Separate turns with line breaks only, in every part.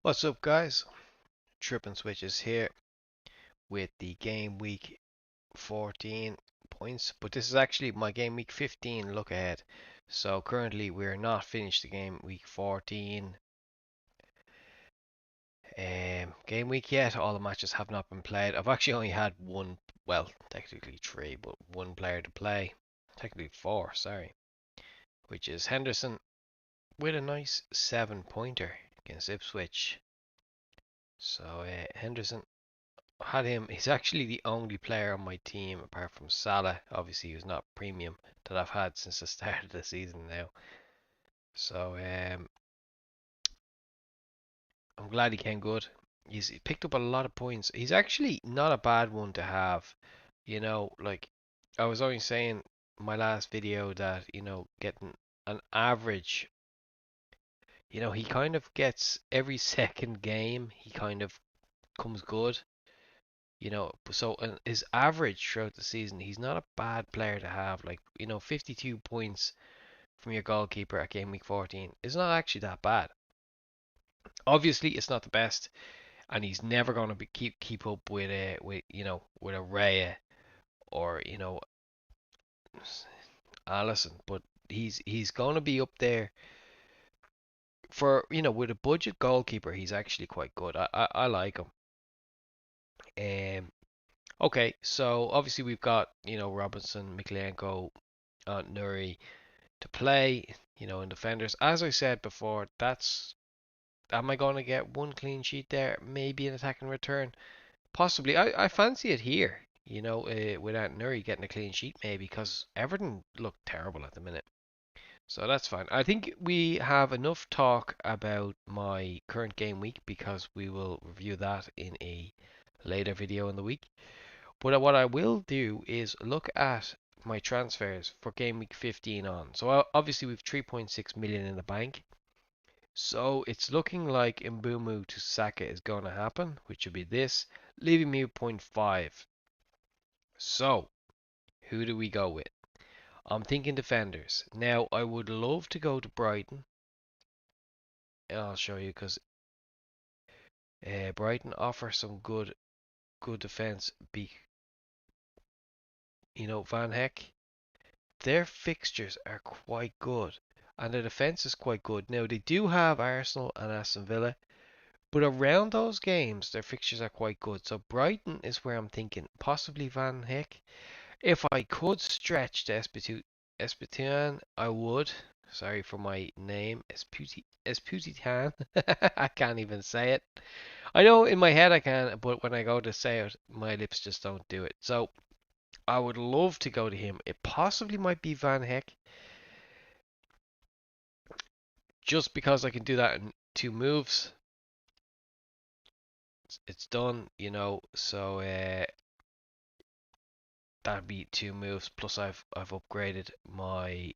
What's up, guys? Tripping Switches here with the game week 14 points, but this is actually my game week 15 look ahead. So currently we're not finished the game week 14 game week yet. All the matches have not been played. I've actually only had one, well, technically three, but one player to play. Technically four, sorry, which is Henderson with a nice 7 pointer against Ipswich. So Henderson had him. He's actually the only player on my team apart from Salah. Obviously, he's not premium that I've had since the start of the season now. So I'm glad he came good. He picked up a lot of points. He's actually not a bad one to have. Like I was only saying in my last video that getting an average. He kind of gets every second game. He kind of comes good. So his average throughout the season, he's not a bad player to have. Like, 52 points from your goalkeeper at game week 14 is not actually that bad. Obviously, it's not the best, and he's never going to be keep up with with a Raya or Allison, but he's going to be up there for with a budget goalkeeper. He's actually quite good. I like him. Okay, so obviously we've got Robinson, Mikhalenko, Nuri to play, in defenders. As I said before, am I going to get one clean sheet there? Maybe an attack and return. Possibly. I fancy it here, without Nuri getting a clean sheet, maybe, because Everton look terrible at the minute. So that's fine. I think we have enough talk about my current game week because we will review that in a later video in the week. But what I will do is look at my transfers for game week 15 on. So obviously we've 3.6 million in the bank. So it's looking like Mbumu to Saka is going to happen, which would be this, leaving me with point 0.5. So who do we go with? I'm thinking defenders. Now I would love to go to Brighton. I'll show you because Brighton offer some good defense. Van Heck. Their fixtures are quite good, and their defense is quite good. Now they do have Arsenal and Aston Villa, but around those games, their fixtures are quite good. So Brighton is where I'm thinking, possibly Van Heck. If I could stretch the Espetian, I would. Sorry for my name, Esputian. I can't even say it. I know in my head I can, but when I go to say it, my lips just don't do it. So I would love to go to him. It possibly might be Van Heck, just because I can do that in two moves. It's done, so that'd be two moves. Plus, I've upgraded my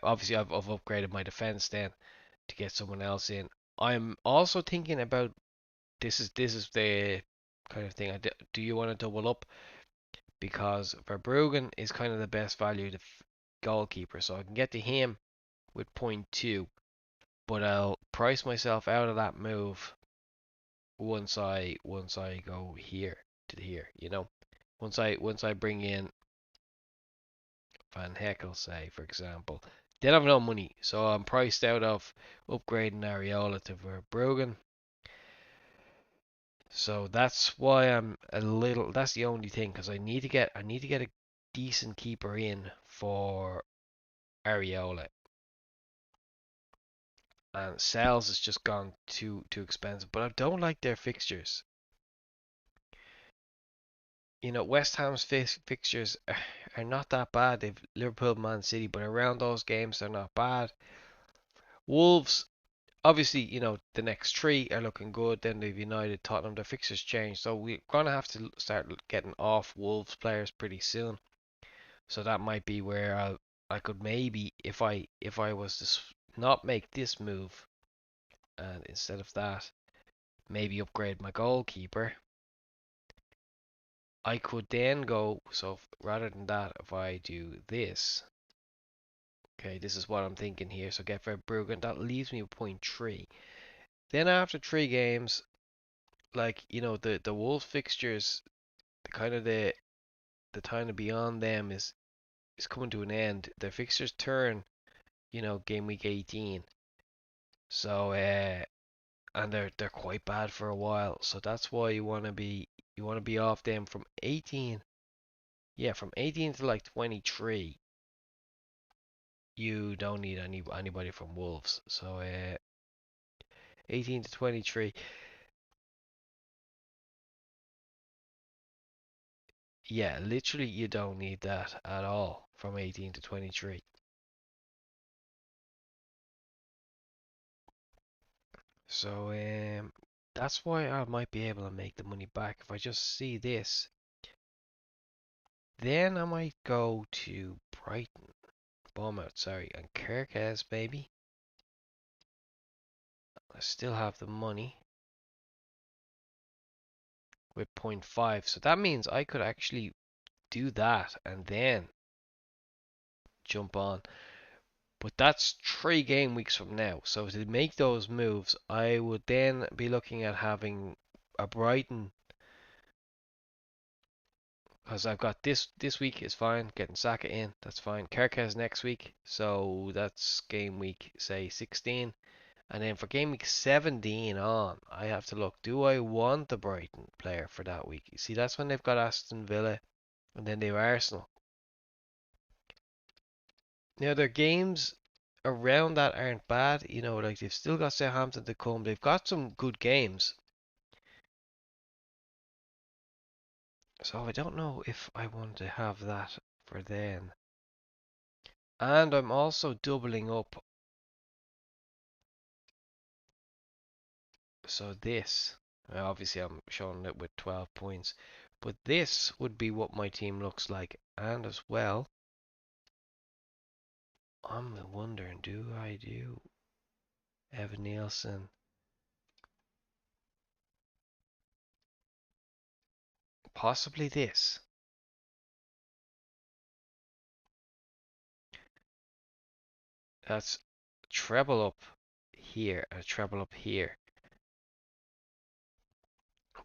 obviously I've upgraded my defense then to get someone else in. I'm also thinking about this is the kind of thing. Do you want to double up because Verbruggen is kind of the best value goalkeeper, so I can get to him with point 0.2, but I'll price myself out of that move once I go here to here, once I bring in Van Heckel, say for example, then I've no money, so I'm priced out of upgrading Areola to Verbruggen. So that's why I'm a little. That's the only thing because I need to get a decent keeper in for Areola, and Sales has just gone too expensive. But I don't like their fixtures. West Ham's fixtures are not that bad. They've Liverpool, Man City, but around those games they're not bad. Wolves, obviously, the next three are looking good. Then they've United, Tottenham. Their fixtures change, so we're gonna have to start getting off Wolves players pretty soon. So that might be where I could maybe if I was to not make this move and instead of that maybe upgrade my goalkeeper. I could then go, so rather than that, if I do this, Okay, this is what I'm thinking here. So get Verbruggen. That leaves me with point three. Then after three games, like the Wolves fixtures, the kind of the time beyond them is coming to an end. Their fixtures turn, game week 18. So and they're quite bad for a while. So that's why you want to be off them from 18. Yeah, from 18 to like 23. You don't need anybody from Wolves. So 18 to 23. Yeah, literally you don't need that at all from 18 to 23. So that's why I might be able to make the money back if I just see this. Then I might go to Brighton, Bournemouth, sorry, and Kirkes maybe. I still have the money with point 0.5, so that means I could actually do that and then jump on. But that's 3 game weeks from now. So to make those moves, I would then be looking at having a Brighton, because I've got this week is fine, getting Saka in, that's fine. Kerkez next week, so that's game week say 16, and then for game week 17 on, I have to look. Do I want the Brighton player for that week? You see, that's when they've got Aston Villa, and then they have Arsenal. Now their games around that aren't bad, like they've still got Southampton to come. They've got some good games, so I don't know if I want to have that for then. And I'm also doubling up. So this, obviously I'm showing it with 12 points, but this would be what my team looks like. And as well, I'm wondering, do I do Evan Nielsen? Possibly this. That's treble up here and treble up here.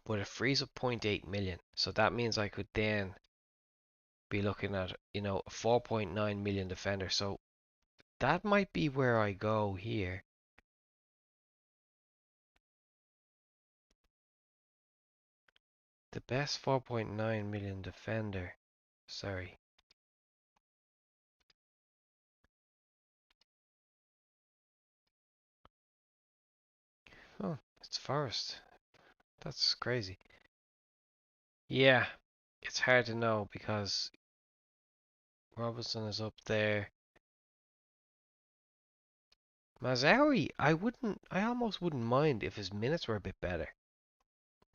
But it frees up point 0.8 million. So that means I could then be looking at, a 4.9 million defender. So that might be where I go here. The best 4.9 million defender. Sorry. Oh, it's Forest. That's crazy. Yeah, it's hard to know because Robinson is up there. Mazawi, I almost wouldn't mind if his minutes were a bit better.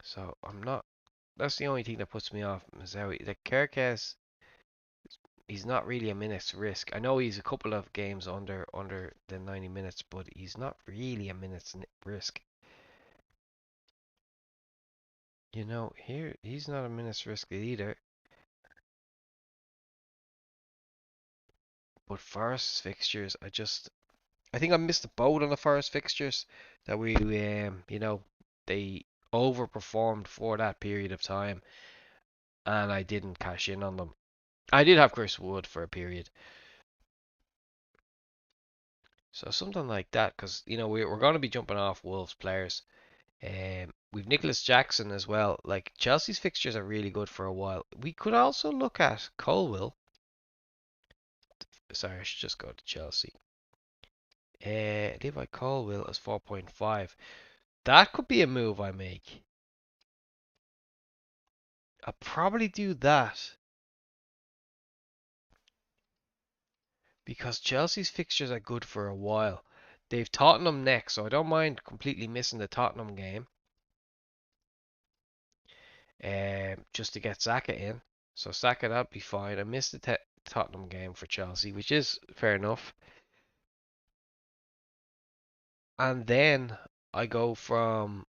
So I'm not. That's the only thing that puts me off Mazawi. The Kerkez, he's not really a minutes risk. I know he's a couple of games under the 90 minutes, but he's not really a minutes risk. Here he's not a minutes risk either. But Forest's fixtures, I think I missed the boat on the Forest fixtures that they overperformed for that period of time, and I didn't cash in on them. I did have Chris Wood for a period, so something like that, because we're going to be jumping off Wolves players. We've Nicholas Jackson as well. Like Chelsea's fixtures are really good for a while. We could also look at Colwill. Sorry, I should just go to Chelsea. Levi Colwill is 4.5. That could be a move I make. I'll probably do that because Chelsea's fixtures are good for a while. They've Tottenham next, so I don't mind completely missing the Tottenham game, just to get Saka in. So Saka, that'd be fine. I missed the Tottenham game for Chelsea, which is fair enough. And then I go from,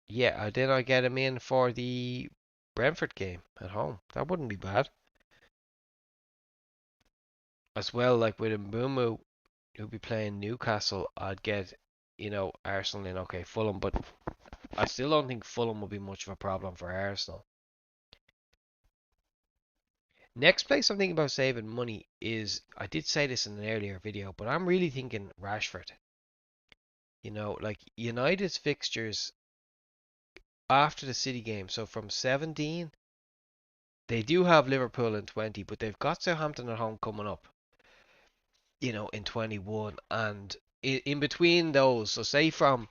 yeah, then I get him in for the Brentford game at home. That wouldn't be bad. as well, like with Mbumu, who'll be playing Newcastle, I'd get, Arsenal in. Okay, Fulham, but I still don't think Fulham will be much of a problem for Arsenal. Next place I'm thinking about saving money is, I did say this in an earlier video, but I'm really thinking Rashford. Like United's fixtures after the City game, so from 17, they do have Liverpool in 20, but they've got Southampton at home coming up, in 21. And in between those, so say from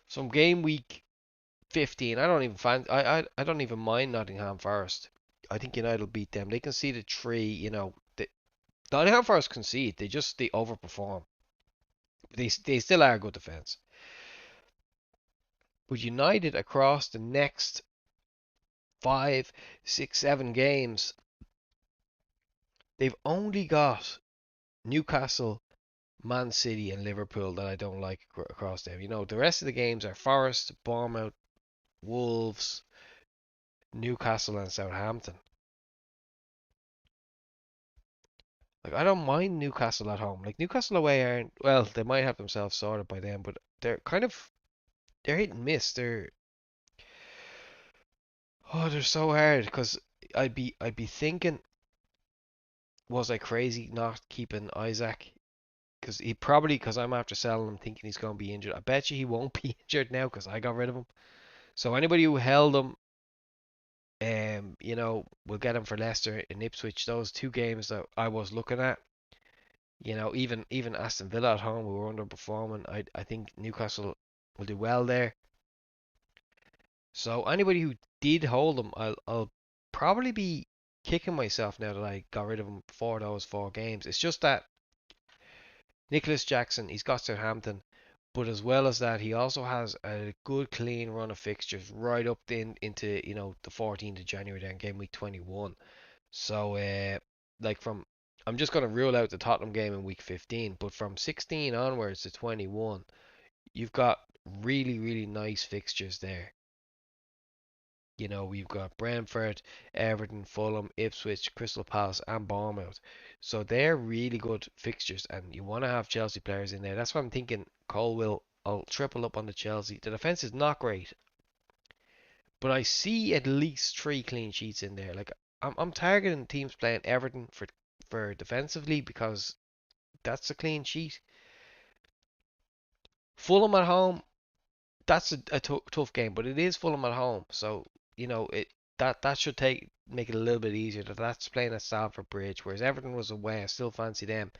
some game week 15, I don't even mind Nottingham Forest. I think United will beat them. They conceded three, Nottingham Forest concede, they overperform. They still are a good defense. But United across the next 5, 6, 7 games, they've only got Newcastle, Man City, and Liverpool that I don't like across them. The rest of the games are Forest, Bournemouth, Wolves, Newcastle, and Southampton. Like, I don't mind Newcastle at home. Like, Newcastle away aren't, well, they might have themselves sorted by then, but they're hit and miss. They're so hard because I'd be thinking, was I crazy not keeping Isaac? Because I'm after selling him thinking he's going to be injured. I bet you he won't be injured now because I got rid of him. So anybody who held him, will get him for Leicester and Ipswich. Those two games that I was looking at, even Aston Villa at home, who were underperforming. I think Newcastle will do well there. So anybody who did hold him, I'll probably be kicking myself now that I got rid of him for those 4 games. It's just that Nicholas Jackson, he's got Southampton, but as well as that, he also has a good clean run of fixtures right up into the 14th of January, then game week 21. So like I'm just going to rule out the Tottenham game in week 15, but from 16 onwards to 21, you've got really, really nice fixtures there. We've got Brentford, Everton, Fulham, Ipswich, Crystal Palace, and Bournemouth. So they're really good fixtures, and you want to have Chelsea players in there. That's why I'm thinking I'll triple up on the Chelsea. The defense is not great, but I see at least 3 clean sheets in there. Like, I'm targeting teams playing Everton for defensively because that's a clean sheet. Fulham at home, that's a tough game, but it is Fulham at home, so it that should make it a little bit easier. That's playing at Stamford Bridge, whereas Everton was away. I still fancy them.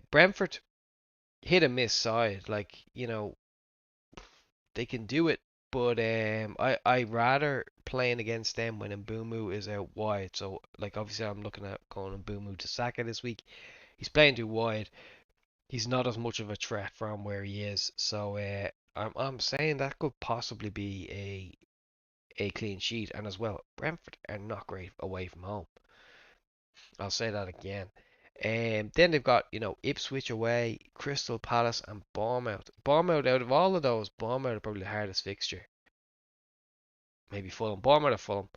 Brentford, hit and miss side, like they can do it, but I rather playing against them when Mbumu is out wide. So like obviously I'm looking at going Mbumu to Saka this week. He's playing too wide. He's not as much of a threat from where he is. So I'm saying that could possibly be a clean sheet. And as well, Brentford are not great away from home. I'll say that again. Then they've got, Ipswich away, Crystal Palace, and Bournemouth. Bournemouth, out of all of those, Bournemouth are probably the hardest fixture. Maybe Fulham. Bournemouth or Fulham.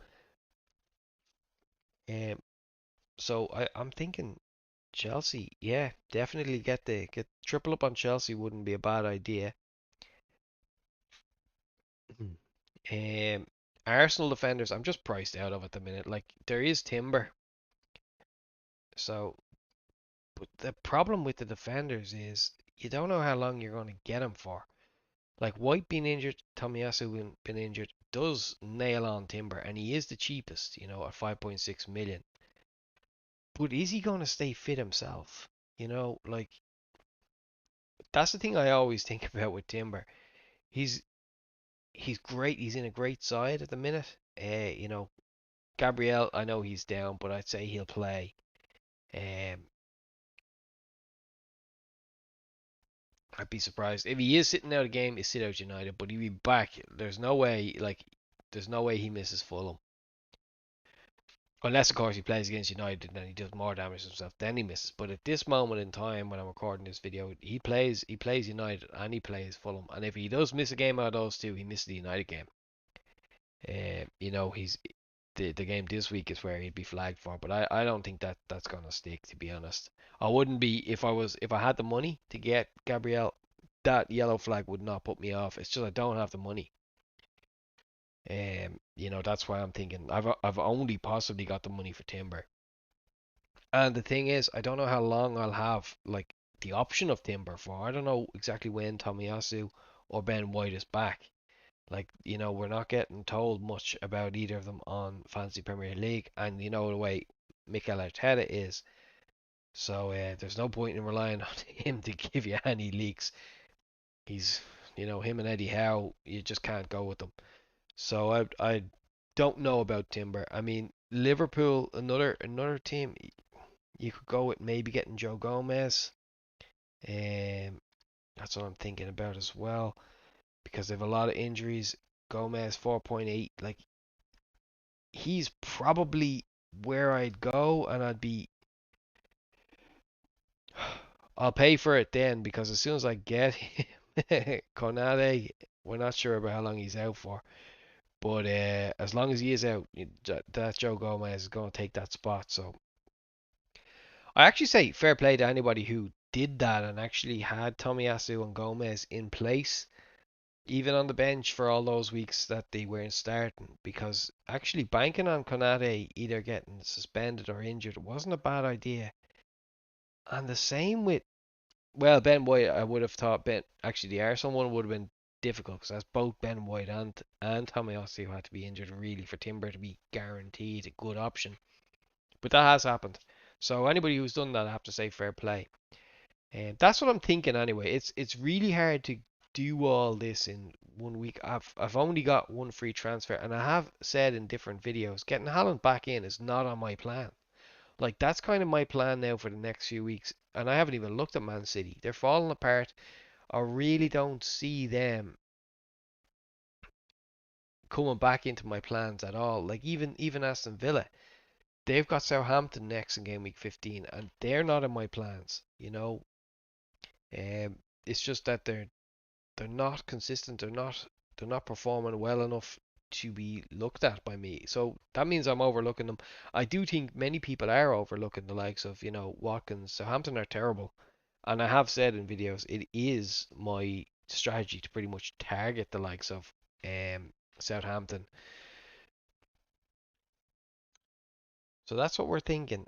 Um, so I'm thinking Chelsea. Yeah, definitely get triple up on Chelsea wouldn't be a bad idea. Um, Arsenal defenders, I'm just priced out of at the minute. Like, there is Timber, so, but the problem with the defenders is you don't know how long you're going to get them for. Like, White being injured, Tomiyasu been injured, does nail on Timber, and he is the cheapest, at 5.6 million. But is he going to stay fit himself? Like, that's the thing I always think about with Timber. He's he's great. He's in a great side at the minute. Gabriel, I know he's down, but I'd say he'll play. Um, I'd be surprised if he is sitting out a game. He's sit out United, but he'll be back. There's no way he misses Fulham, unless of course he plays against United and he does more damage to himself. Then he misses. But at this moment in time, when I'm recording this video, he plays United and he plays Fulham. And if he does miss a game out of those two, he misses the United game. He's the game this week is where he'd be flagged for. But I don't think that that's gonna stick, to be honest. I wouldn't be if I had the money to get Gabriel. That yellow flag would not put me off. It's just I don't have the money. That's why I'm thinking I've only possibly got the money for Timber. And the thing is, I don't know how long I'll have like the option of Timber for. I don't know exactly when Tomiyasu or Ben White is back. Like, we're not getting told much about either of them on Fantasy Premier League, and you know the way Mikel Arteta is. So there's no point in relying on him to give you any leaks. He's, him and Eddie Howe, you just can't go with them. So I don't know about Timber. I mean, Liverpool, another team you could go with, maybe getting Joe Gomez. That's what I'm thinking about as well, because they have a lot of injuries. Gomez 4.8, like he's probably where I'd go, and I'll pay for it then, because as soon as I get him, Konate, we're not sure about how long he's out for, but as long as he is out, that Joe Gomez is going to take that spot. So I actually say fair play to anybody who did that and actually had Tomiyasu and Gomez in place, even on the bench for all those weeks that they weren't starting, because actually banking on Konate either getting suspended or injured wasn't a bad idea. And the same with, well, Ben White, I would have thought actually the Arsenal one would have been difficult, because that's both Ben White and Tomiyasu who had to be injured really for Timber to be guaranteed a good option. But that has happened. So anybody who's done that, I have to say fair play. And that's what I'm thinking anyway. It's really hard to do all this in 1 week. I've only got one free transfer, and I have said in different videos, getting Haaland back in is not on my plan. Like that's kind of my plan now for the next few weeks, and I haven't even looked at Man City. They're falling apart. I really don't see them coming back into my plans at all. Like even Aston Villa, they've got Southampton next in game week 15, and they're not in my plans. It's just that they're not consistent. They're not performing well enough to be looked at by me. So that means I'm overlooking them. I do think many people are overlooking the likes of, Watkins. Southampton are terrible. And I have said in videos it is my strategy to pretty much target the likes of Southampton. So that's what we're thinking.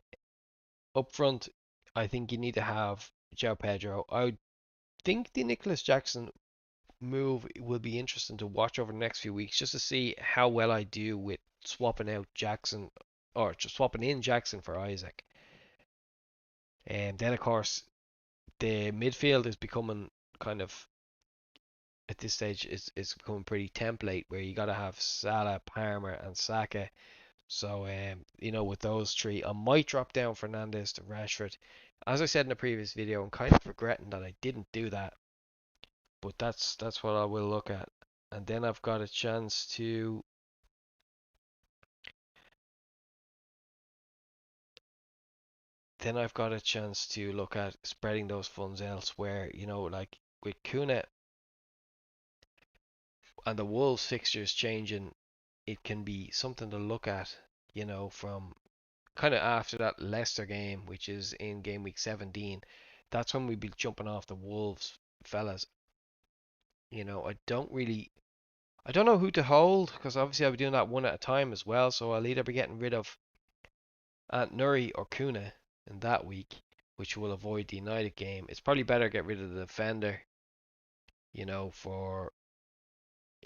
Up front, I think you need to have João Pedro. I think the Nicholas Jackson move will be interesting to watch over the next few weeks, just to see how well I do with swapping out Jackson, or just swapping in Jackson for Isaac. And then of course the midfield is becoming kind of, at this stage, it's becoming pretty template, where you got to have Salah, Palmer, and Saka. So with those three, I might drop down Fernandez to Rashford. As I said in the previous video, I'm kind of regretting that I didn't do that, but that's what I will look at. And then I've got a chance to look at spreading those funds elsewhere. Like with Kuna and the Wolves fixtures changing, it can be something to look at. From kind of after that Leicester game, which is in game week 17. That's when we'd be jumping off the Wolves, fellas. I don't know who to hold, because obviously I'll be doing that one at a time as well. So I'll either be getting rid of Ant Nuri or Kuna in that week, which will avoid the United game. It's probably better to get rid of the defender, for,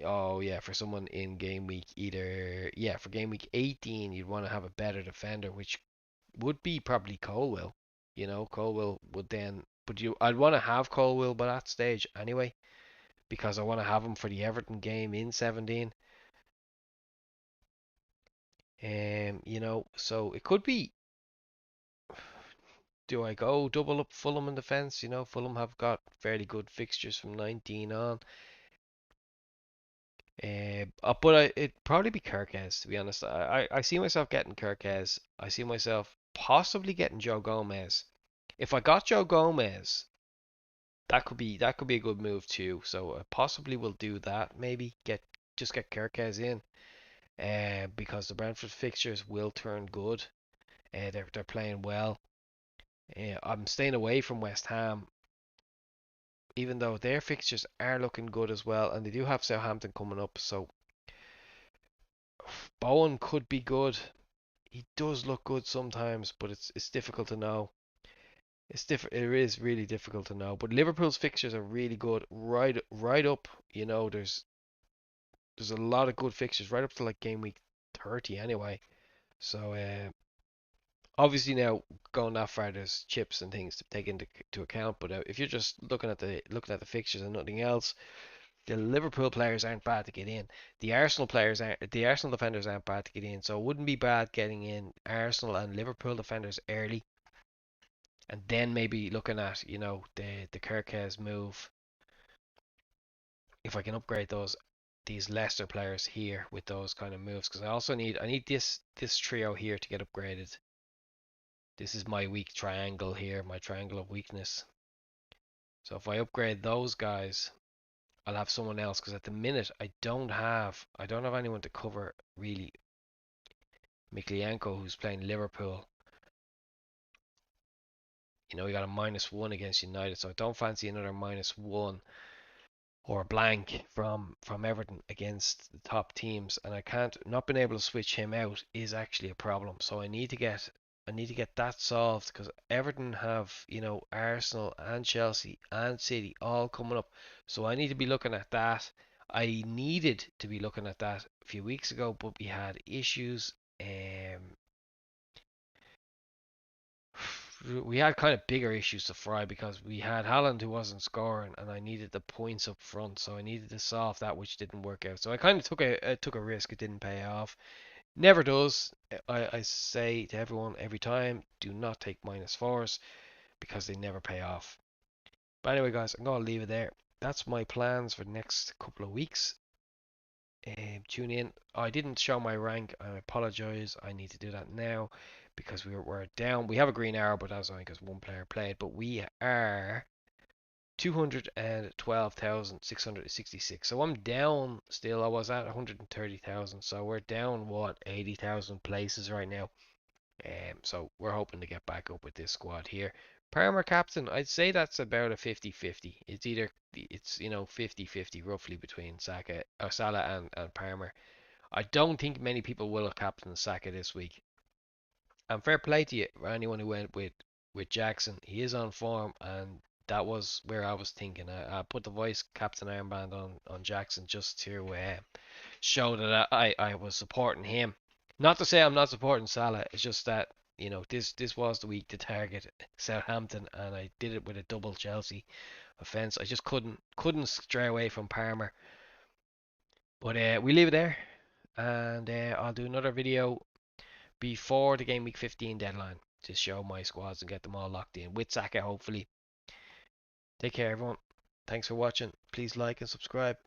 oh yeah, for someone in game week, either, yeah, for game week 18, you'd want to have a better defender, which would be probably Colwell. Colwell would then, but I'd want to have Colwell by that stage anyway, because I want to have him for the Everton game in 17. So it could be, do I go double up Fulham in defence? Fulham have got fairly good fixtures from 19 on. But it'd probably be Kirkez, to be honest. I see myself getting Kirkez. I see myself possibly getting Joe Gomez. If I got Joe Gomez, that could be a good move too. So I possibly will do that. Maybe get Kirkez in. because the Brentford fixtures will turn good. They're playing well. I'm staying away from West Ham, even though their fixtures are looking good as well, and they do have Southampton coming up. So Bowen could be good. He does look good sometimes, but it's difficult to know. It is really difficult to know. But Liverpool's fixtures are really good, right up. There's a lot of good fixtures right up to like game week 30 anyway. So obviously now going that far, there's chips and things to take into to account. But if you're just looking at the fixtures and nothing else, the Liverpool players aren't bad to get in. The Arsenal defenders aren't bad to get in. So it wouldn't be bad getting in Arsenal and Liverpool defenders early, and then maybe looking at the Kirkes move. If I can upgrade these Leicester players here with those kind of moves, because I need this trio here to get upgraded. This is my weak triangle here, my triangle of weakness. So if I upgrade those guys, I'll have someone else, because at the minute I don't have anyone to cover really. Miklienko, who's playing Liverpool, he got a -1 against United, so I don't fancy another -1 or a blank from Everton against the top teams, and I can't not being able to switch him out is actually a problem. So I need to get that solved, because Everton have Arsenal and Chelsea and City all coming up, so I need to be looking at that. I needed to be looking at that a few weeks ago, but we had issues. We had kind of bigger issues to fry, because we had Haaland who wasn't scoring, and I needed the points up front, so I needed to solve that, which didn't work out. So I kind of took a risk. It didn't pay off. Never does. I say to everyone every time, do not take -4s, because they never pay off. But anyway, guys, I'm gonna leave it there. That's my plans for the next couple of weeks. Tune in. I didn't show my rank. I apologize. I need to do that now, because we're down. We have a green arrow, but that's only because one player played. But we are 212,666. So I'm down still. I was at 130,000. So we're down, what, 80,000 places right now. So we're hoping to get back up with this squad here. Palmer captain, I'd say that's about a 50-50. It's 50-50 roughly between Salah and Palmer. I don't think many people will have captained Saka this week. And fair play to you for anyone who went with Jackson. He is on form, and that was where I was thinking. I put the vice captain armband on Jackson just to show that I was supporting him. Not to say I'm not supporting Salah. It's just that this was the week to target Southampton, and I did it with a double Chelsea offense. I just couldn't stray away from Palmer. But we leave it there, and I'll do another video before the game week 15 deadline to show my squads and get them all locked in with Saka, hopefully. Take care, everyone. Thanks for watching. Please like and subscribe.